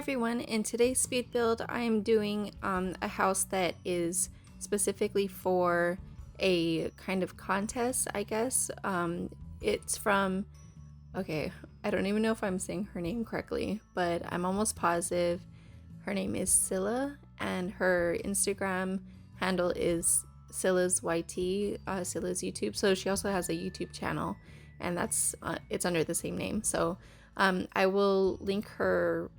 everyone, in today's speed build I am doing a house that is specifically for a kind of contest, I guess. It's from, okay, I don't even know if I'm saying her name correctly, but I'm almost positive her name is Cilla, and her Instagram handle is CillasYT, Cilla's YouTube. So she also has a YouTube channel, and that's it's under the same name. So I will link her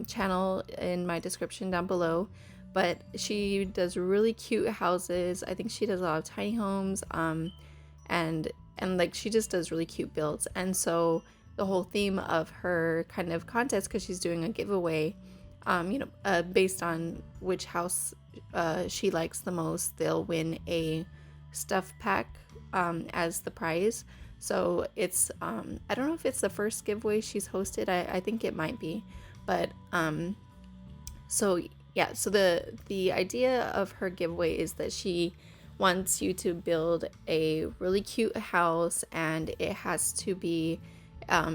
channel in my description down below. But she does really cute houses. I think she does a lot of tiny homes, and like she just does really cute builds. And so the whole theme of her kind of contest, because she's doing a giveaway, based on which house she likes the most, they'll win a stuff pack as the prize. So it's I don't know if it's the first giveaway she's hosted. I think it might be, but so the idea of her giveaway is that she wants you to build a really cute house, and it has to be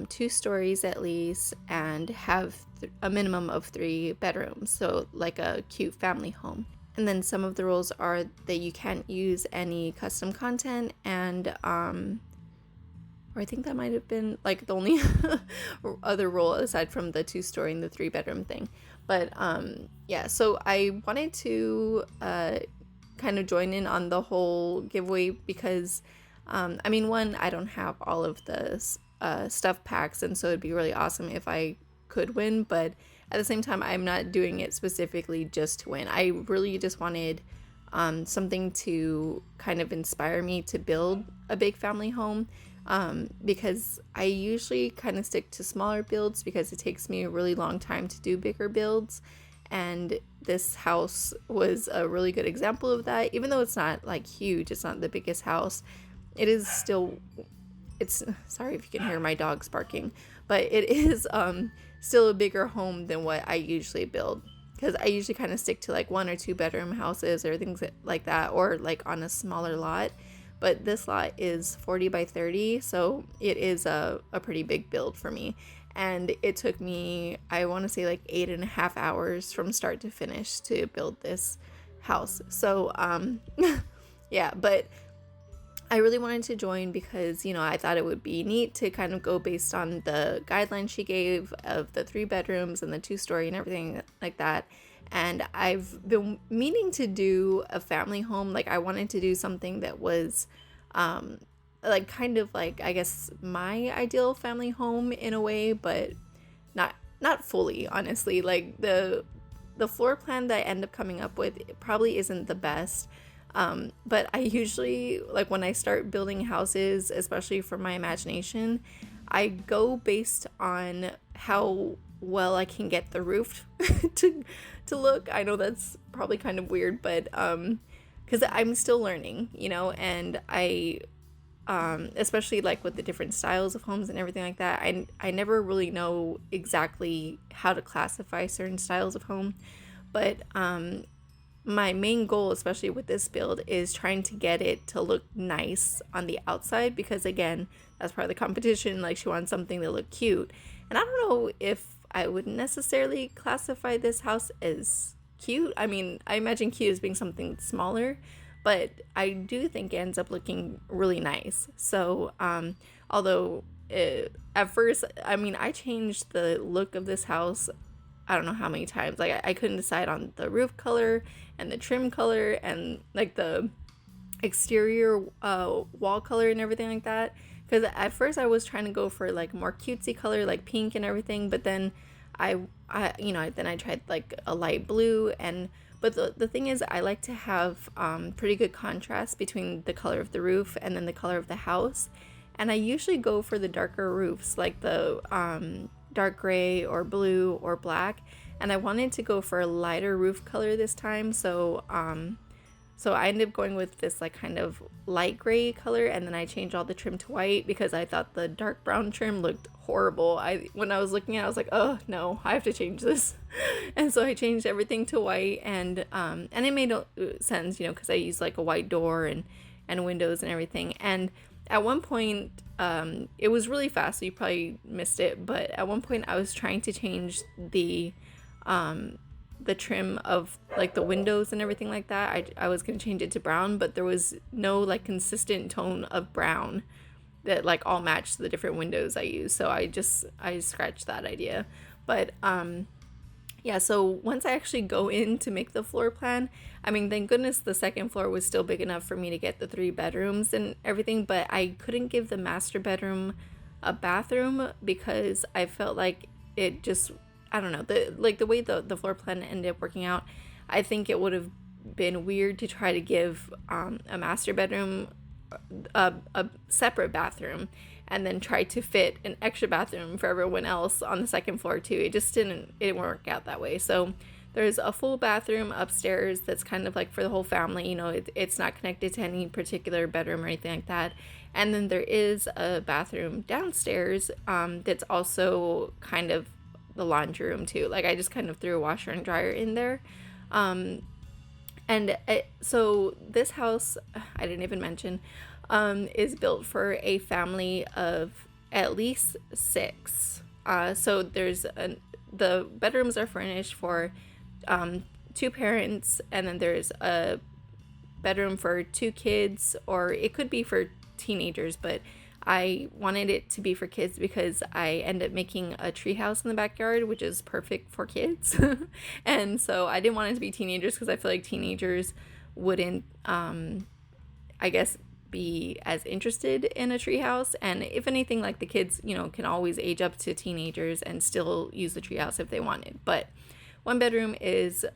2 stories at least, and have a minimum of 3 bedrooms, so like a cute family home. And then some of the rules are that you can't use any custom content, and or I think that might have been like the only other rule aside from the 2-story and the 3-bedroom thing. But so I wanted to kind of join in on the whole giveaway because one, I don't have all of the stuff packs, and so it'd be really awesome if I could win, but at the same time I'm not doing it specifically just to win. I really just wanted something to kind of inspire me to build a big family home, because I usually kind of stick to smaller builds because it takes me a really long time to do bigger builds, and this house was a really good example of that. Even though it's not like huge, it's not the biggest house, it is still, it's, sorry if you can hear my dogs barking, but it is still a bigger home than what I usually build, because I usually kind of stick to like 1 or 2 bedroom houses or things like that, or like on a smaller lot. But this lot is 40 by 30, so it is a pretty big build for me. And it took me, I want to say like 8.5 hours from start to finish to build this house. So yeah, but I really wanted to join because, I thought it would be neat to kind of go based on the guidelines she gave of the 3 bedrooms and the 2-story and everything like that. And I've been meaning to do a family home. Like, I wanted to do something that was like kind of like, I guess, my ideal family home in a way, but not fully, honestly. Like the floor plan that I end up coming up with, it probably isn't the best. But I usually, like when I start building houses, especially for my imagination, I go based on how well I can get the roof to look. I know that's probably kind of weird, but because I'm still learning, and I especially like with the different styles of homes and everything like that, I never really know exactly how to classify certain styles of home. But my main goal, especially with this build, is trying to get it to look nice on the outside, because again, that's part of the competition. Like, she wants something to look cute, and I don't know if I would necessarily classify this house as cute. I mean, I imagine cute as being something smaller, but I do think it ends up looking really nice. So although at first, I changed the look of this house I don't know how many times. Like, I couldn't decide on the roof color and the trim color and like the exterior wall color and everything like that, because at first I was trying to go for like more cutesy color, like pink and everything, but then I tried like a light blue. And but the thing is, I like to have pretty good contrast between the color of the roof and then the color of the house, and I usually go for the darker roofs, like the dark gray or blue or black, and I wanted to go for a lighter roof color this time. So I ended up going with this like kind of light gray color, and then I changed all the trim to white because I thought the dark brown trim looked horrible. When I was looking at it, I was like, oh no, I have to change this. And so I changed everything to white, and it made sense, because I used like a white door and windows and everything. And at one point, it was really fast, so you probably missed it, but at one point I was trying to change the the trim of like the windows and everything like that. I was gonna change it to brown, but there was no like consistent tone of brown that like all matched the different windows I use. So I scratched that idea. But yeah, so once I actually go in to make the floor plan, I mean, thank goodness the second floor was still big enough for me to get the 3 bedrooms and everything, but I couldn't give the master bedroom a bathroom because I felt like it just, I don't know, the way the floor plan ended up working out, I think it would have been weird to try to give a master bedroom a separate bathroom and then try to fit an extra bathroom for everyone else on the second floor too. It just didn't work out that way. So there's a full bathroom upstairs that's kind of like for the whole family. You know, it's not connected to any particular bedroom or anything like that. And then there is a bathroom downstairs that's also kind of the laundry room too. Like I just kind of threw a washer and dryer in there. So this house, I didn't even mention, is built for a family of at least 6. So the bedrooms are furnished for 2 parents, and then there's a bedroom for 2 kids, or it could be for teenagers, but I wanted it to be for kids because I end up making a treehouse in the backyard, which is perfect for kids. And so I didn't want it to be teenagers because I feel like teenagers wouldn't, I guess, be as interested in a treehouse. And if anything, like the kids, you know, can always age up to teenagers and still use the treehouse if they wanted. But 1 bedroom is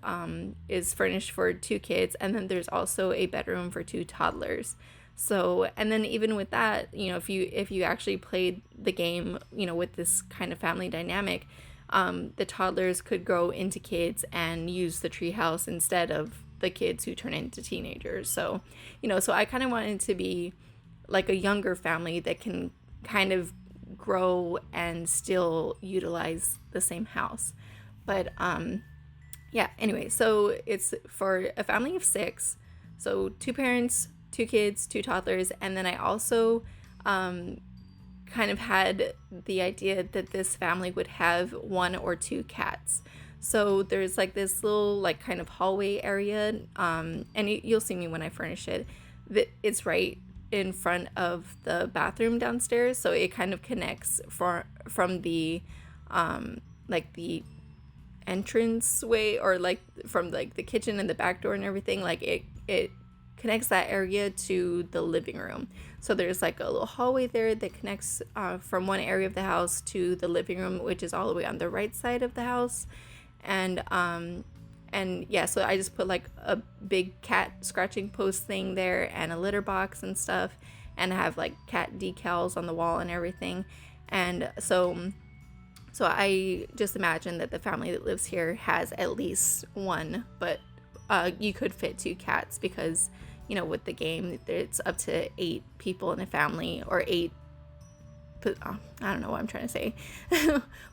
furnished for 2 kids, and then there's also a bedroom for 2 toddlers. So, and then even with that, you know, if you actually played the game, you know, with this kind of family dynamic, the toddlers could grow into kids and use the treehouse instead of the kids who turn into teenagers. So, you know, so I kind of wanted to be like a younger family that can kind of grow and still utilize the same house. But yeah, anyway, so it's for a family of 6. So 2 parents, 2 kids, 2 toddlers, and then I also kind of had the idea that this family would have 1 or 2 cats. So there's like this little like kind of hallway area, and you'll see me when I furnish it. It's right in front of the bathroom downstairs, so it kind of connects from the like the entrance way, or like from like the kitchen and the back door and everything. Like it connects that area to the living room. So there's like a little hallway there that connects from one area of the house to the living room, which is all the way on the right side of the house. And yeah, so I just put like a big cat scratching post thing there and a litter box and stuff, and I have like cat decals on the wall and everything. And so I just imagine that the family that lives here has at least 1, but you could fit 2 cats because, you know, with the game, it's up to 8 people in a family, or 8. I don't know what I'm trying to say.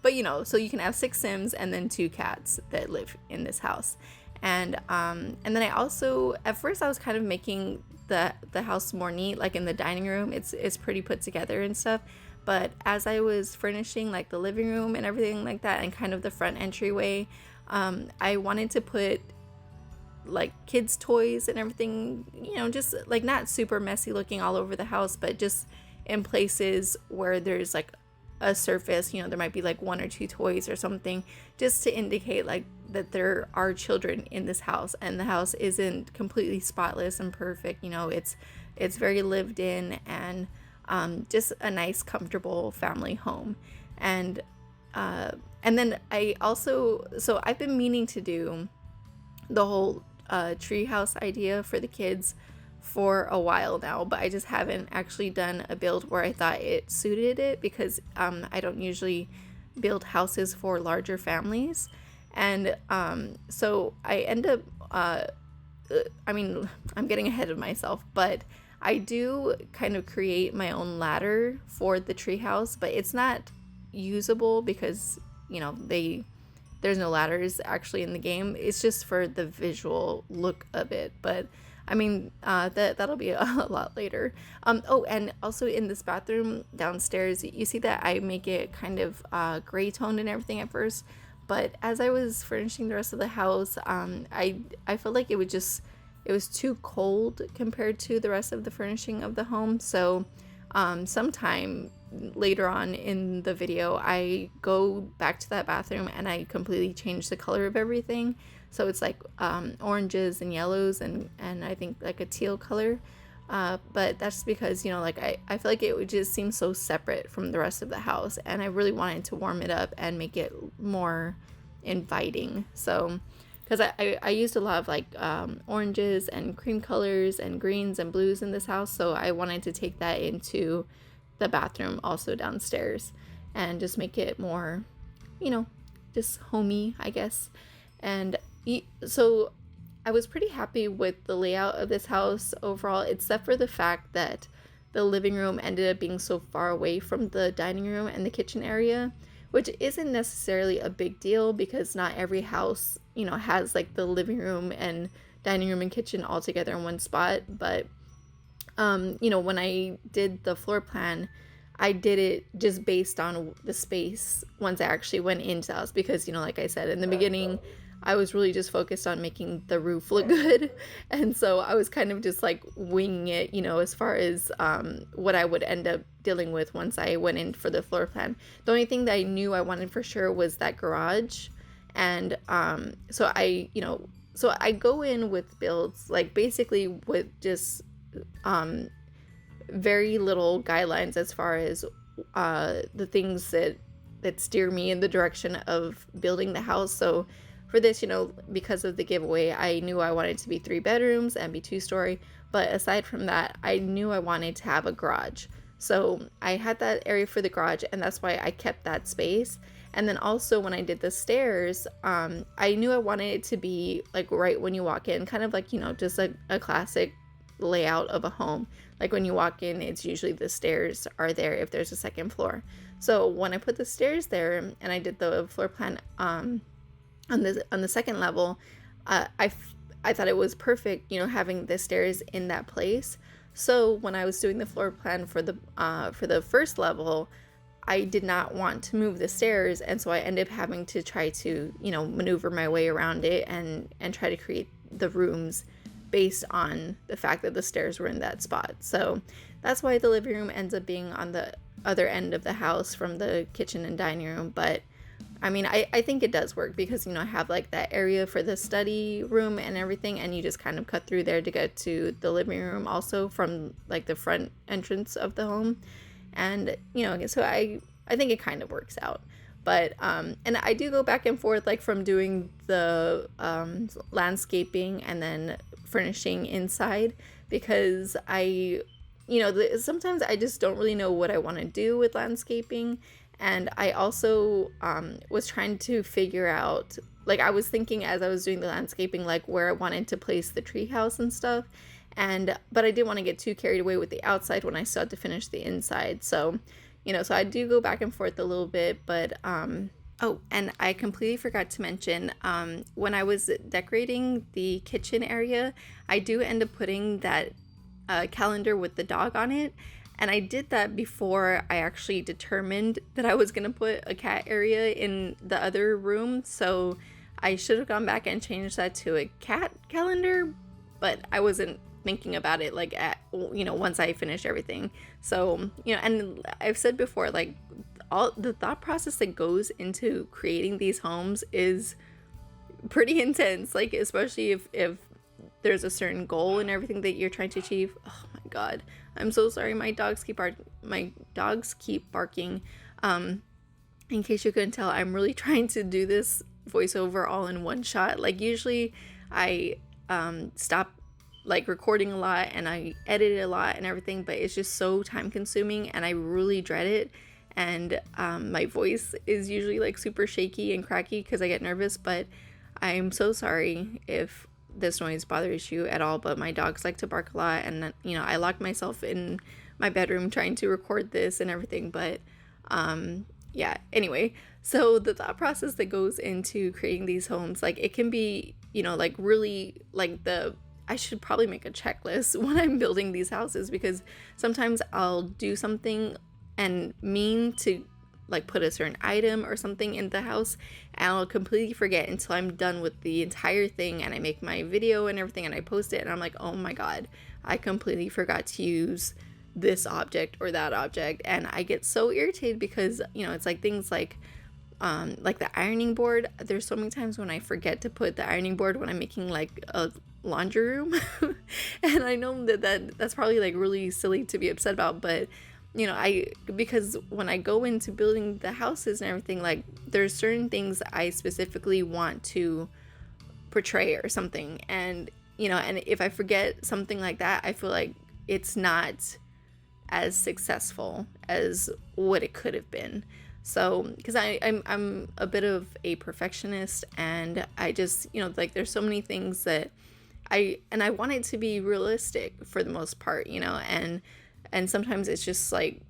But, you know, so you can have 6 Sims and then 2 cats that live in this house. And then I also, at first I was kind of making the house more neat, like in the dining room. It's pretty put together and stuff. But as I was furnishing like the living room and everything like that, and kind of the front entryway, I wanted to put like kids' toys and everything, you know, just like not super messy looking all over the house, but just in places where there's like a surface, you know, there might be like 1 or 2 toys or something, just to indicate like that there are children in this house and the house isn't completely spotless and perfect. You know, it's very lived in and just a nice, comfortable family home. And then I also, so I've been meaning to do the whole treehouse idea for the kids for a while now, but I just haven't actually done a build where I thought it suited it, because I don't usually build houses for larger families. And so I end up I mean, I'm getting ahead of myself, but I do kind of create my own ladder for the treehouse, but it's not usable because, you know, there's no ladders actually in the game. It's just for the visual look of it. But I mean, that'll be a lot later. Oh, and also in this bathroom downstairs, you see that I make it kind of gray toned and everything at first, But as I was furnishing the rest of the house, I felt like it was too cold compared to the rest of the furnishing of the home. So sometime later on in the video, I go back to that bathroom and I completely change the color of everything. So it's like oranges and yellows and I think like a teal color. But that's because, you know, like I feel like it would just seem so separate from the rest of the house, and I really wanted to warm it up and make it more inviting. So because I used a lot of like oranges and cream colors and greens and blues in this house, so I wanted to take that into the bathroom also downstairs and just make it more, you know, just homey, I guess. And so I was pretty happy with the layout of this house overall, except for the fact that the living room ended up being so far away from the dining room and the kitchen area, which isn't necessarily a big deal because not every house, you know, has like the living room and dining room and kitchen all together in one spot. But you know, when I did the floor plan, I did it just based on the space once I actually went into the house, because, you know, like I said in the beginning, I was really just focused on making the roof look good. And so I was kind of just like winging it, you know, as far as what I would end up dealing with once I went in for the floor plan. The only thing that I knew I wanted for sure was that garage. And so I go in with builds, like basically with just very little guidelines as far as the things that steer me in the direction of building the house. So for this, you know, because of the giveaway, I knew I wanted to be 3 bedrooms and be 2-story. But aside from that, I knew I wanted to have a garage. So I had that area for the garage, and that's why I kept that space. And then also when I did the stairs, I knew I wanted it to be like right when you walk in, kind of like, you know, just like a classic layout of a home. Like when you walk in, it's usually the stairs are there if there's a second floor. So when I put the stairs there and I did the floor plan on the second level, I thought it was perfect, you know, having the stairs in that place. So when I was doing the floor plan for the first level, I did not want to move the stairs, and so I ended up having to try to, you know, maneuver my way around it and try to create the rooms based on the fact that the stairs were in that spot. So that's why the living room ends up being on the other end of the house from the kitchen and dining room. But I mean, I think it does work because, you know, I have like that area for the study room and everything, and you just kind of cut through there to get to the living room also from like the front entrance of the home. And, you know, so I think it kind of works out. But and I do go back and forth, like from doing the landscaping and then furnishing inside, because sometimes I just don't really know what I want to do with landscaping. And I also was trying to figure out, like I was thinking as I was doing the landscaping, like where I wanted to place the treehouse and stuff. But I didn't want to get too carried away with the outside when I still had to finish the inside. So, you know, so I do go back and forth a little bit. But oh, and I completely forgot to mention, when I was decorating the kitchen area, I do end up putting that calendar with the dog on it. And I did that before I actually determined that I was going to put a cat area in the other room. So I should have gone back and changed that to a cat calendar, but I wasn't thinking about it like once I finished everything. So, you know, and I've said before, like all the thought process that goes into creating these homes is pretty intense, like especially if there's a certain goal and everything that you're trying to achieve. Oh my god, I'm so sorry, my dogs keep barking. In case you couldn't tell, I'm really trying to do this voiceover all in one shot. Like usually I stop like recording a lot and I edit it a lot and everything, but it's just so time consuming and I really dread it. And my voice is usually like super shaky and cracky because I get nervous. But I'm so sorry if this noise bothers you at all, but my dogs like to bark a lot, and you know, I locked myself in my bedroom trying to record this and everything. But yeah, anyway, so the thought process that goes into creating these homes, like it can be, you know, like really like I should probably make a checklist when I'm building these houses, because sometimes I'll do something and mean to like put a certain item or something in the house, and I'll completely forget until I'm done with the entire thing and I make my video and everything and I post it, and I'm like, oh my god, I completely forgot to use this object or that object. And I get so irritated because, you know, it's like things like the ironing board. There's so many times when I forget to put the ironing board when I'm making like a laundry room. And I know that's probably like really silly to be upset about, but you know, because when I go into building the houses and everything, like there's certain things I specifically want to portray or something, and you know, and if I forget something like that, I feel like it's not as successful as what it could have been. So because I'm a bit of a perfectionist, and I just, you know, like there's so many things that I want it to be realistic for the most part, you know, and sometimes it's just like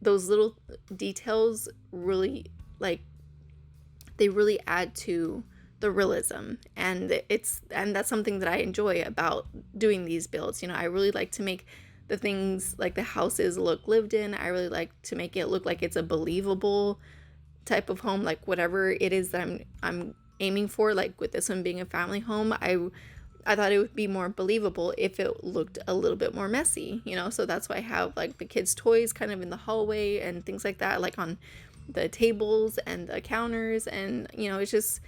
those little details really, like, they really add to the realism, and that's something that I enjoy about doing these builds. You know, I really like to make the things, like the houses, look lived in. I really like to make it look like it's a believable type of home, like whatever it is that I'm aiming for. Like with this one being a family home, I thought it would be more believable if it looked a little bit more messy, you know? So that's why I have like the kids' toys kind of in the hallway and things like that, like on the tables and the counters. And, you know, it's just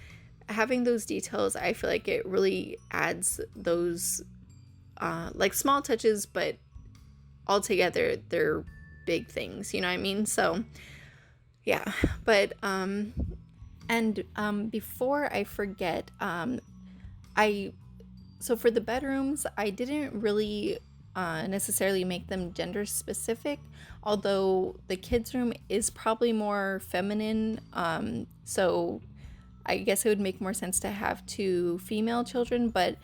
having those details. I feel like it really adds those like small touches, but altogether they're big things, you know what I mean? So yeah, but before I forget, so for the bedrooms, I didn't really necessarily make them gender specific, although the kids' room is probably more feminine. So I guess it would make more sense to have 2 female children, but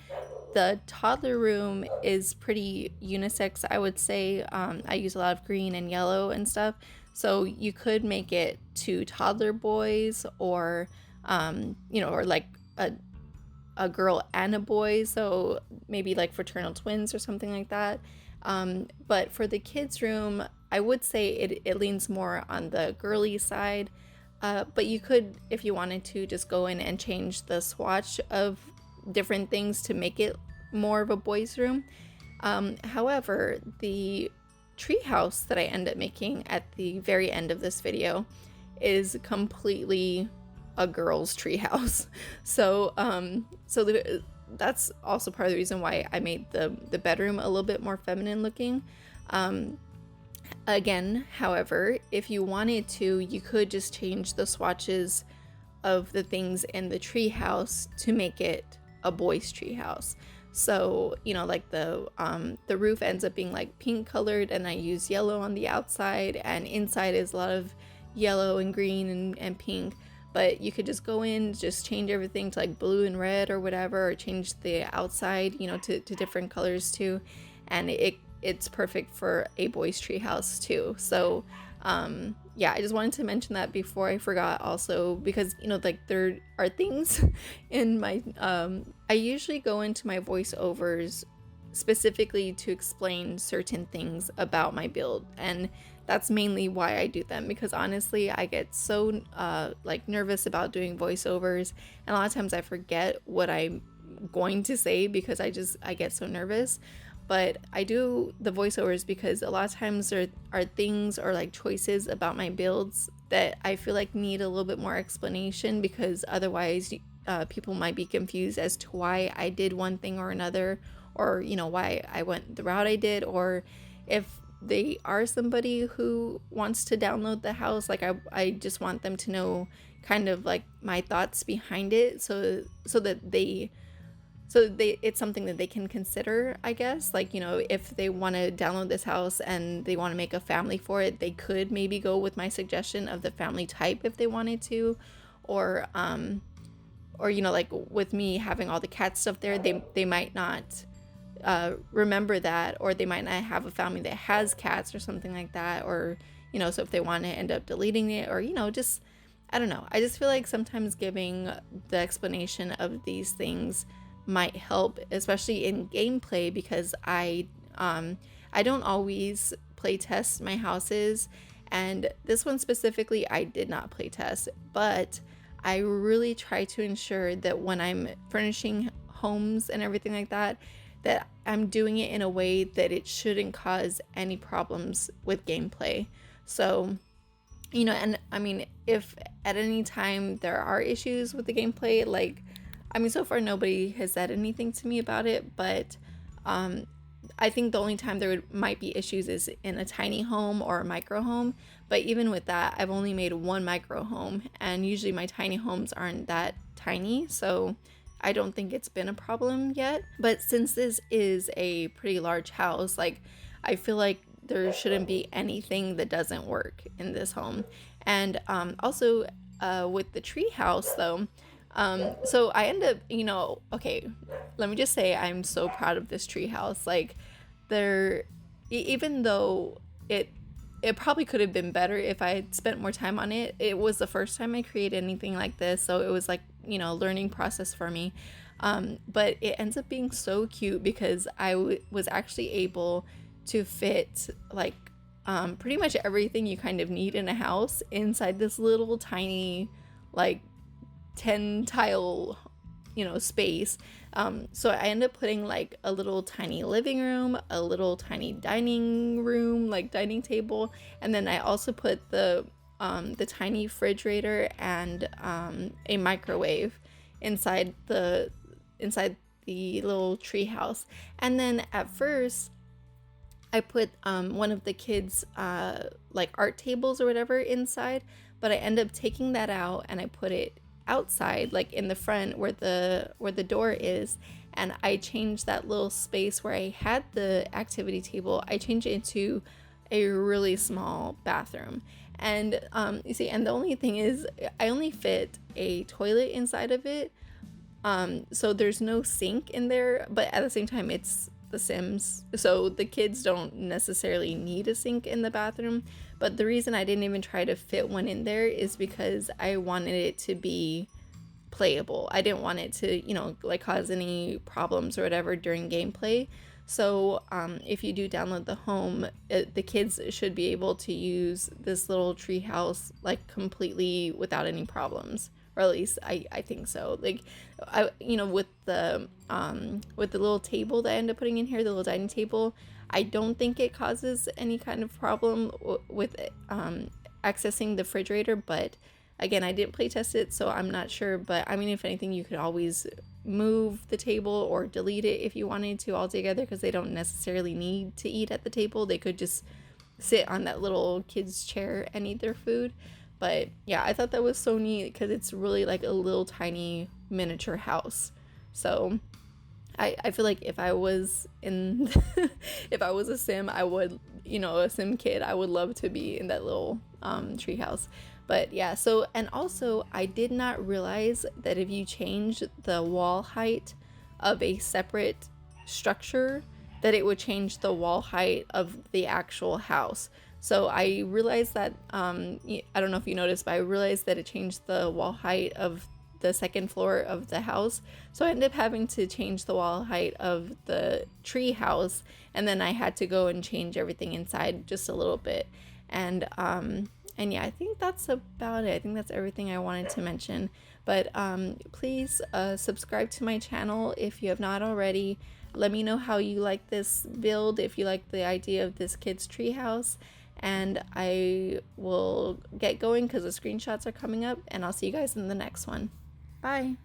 the toddler room is pretty unisex, I would say. I use a lot of green and yellow and stuff. So you could make it 2 toddler boys, or, you know, or like a girl and a boy, so maybe like fraternal twins or something like that. But for the kids' room, I would say it leans more on the girly side. But you could, if you wanted to, just go in and change the swatch of different things to make it more of a boys' room. However, the treehouse that I end up making at the very end of this video is completely a girl's treehouse. So that's also part of the reason why I made the bedroom a little bit more feminine looking. Again, however, if you wanted to, you could just change the swatches of the things in the treehouse to make it a boys' treehouse. So, you know, like the roof ends up being like pink colored, and I use yellow on the outside, and inside is a lot of yellow and green and pink. But you could just go in, just change everything to like blue and red or whatever, or change the outside, you know, to different colors too, and it's perfect for a boys' treehouse too. So yeah, I just wanted to mention that before I forgot also, because, you know, like there are things in my I usually go into my voiceovers specifically to explain certain things about my build, and that's mainly why I do them, because honestly I get so like nervous about doing voiceovers, and a lot of times I forget what I'm going to say because I get so nervous. But I do the voiceovers because a lot of times there are things or like choices about my builds that I feel like need a little bit more explanation, because otherwise people might be confused as to why I did one thing or another, or, you know, why I went the route I did, or if they are somebody who wants to download the house, like I just want them to know kind of like my thoughts behind it, so that it's something that they can consider, I guess. Like, you know, if they want to download this house and they want to make a family for it, they could maybe go with my suggestion of the family type if they wanted to, or you know, like with me having all the cat stuff there, they might not remember that, or they might not have a family that has cats or something like that, or, you know, so if they want to end up deleting it, or, you know, just, I don't know. I just feel like sometimes giving the explanation of these things might help, especially in gameplay, because I don't always play test my houses, And this one specifically, I did not play test, but I really try to ensure that when I'm furnishing homes and everything like that, that I'm doing it in a way that it shouldn't cause any problems with gameplay. So, you know, and I mean, if at any time there are issues with the gameplay, like, I mean, so far nobody has said anything to me about it, but I think the only time might be issues is in a tiny home or a micro home. But even with that, I've only made one micro home, and usually my tiny homes aren't that tiny, so I don't think it's been a problem yet. But since this is a pretty large house, like, I feel like there shouldn't be anything that doesn't work in this home. And also with the tree house though, so I end up, you know, okay, let me just say I'm so proud of this tree house. Like, even though it probably could have been better if I had spent more time on it. It was the first time I created anything like this, so it was like, you know, learning process for me. But it ends up being so cute because I was actually able to fit like pretty much everything you kind of need in a house inside this little tiny like 10 tile, you know, space. So I ended up putting like a little tiny living room, a little tiny dining room, like dining table, and then I also put the tiny refrigerator and a microwave inside the little tree house. And then at first I put one of the kids like art tables or whatever inside, but I ended up taking that out and I put it outside, like in the front where the door is, and I changed that little space where I had the activity table, I changed it into a really small bathroom. And you see, and the only thing is I only fit a toilet inside of it, so there's no sink in there, but at the same time it's The Sims, so the kids don't necessarily need a sink in the bathroom. But the reason I didn't even try to fit one in there is because I wanted it to be playable. I didn't want it to, you know, like cause any problems or whatever during gameplay. So if you do download the home, the kids should be able to use this little tree house like completely without any problems, or at least I think so. Like, you know, with the little table that I end up putting in here, the little dining table, I don't think it causes any kind of problem with accessing the refrigerator. But again, I didn't play test it, so I'm not sure. But I mean, if anything, you could always move the table or delete it if you wanted to altogether, because they don't necessarily need to eat at the table. They could just sit on that little kid's chair and eat their food. But yeah, I thought that was so neat because it's really like a little tiny miniature house. So I feel like if I was in if I was a sim, I would, you know, a sim kid, I would love to be in that little tree house. But yeah, so, and also I did not realize that if you change the wall height of a separate structure, that it would change the wall height of the actual house. So I realized that, I don't know if you noticed, but I realized that it changed the wall height of the second floor of the house. So I ended up having to change the wall height of the tree house, and then I had to go and change everything inside just a little bit. And yeah, I think that's about it. I think that's everything I wanted to mention. But please subscribe to my channel if you have not already. Let me know how you like this build, if you like the idea of this kid's treehouse. And I will get going because the screenshots are coming up, and I'll see you guys in the next one. Bye!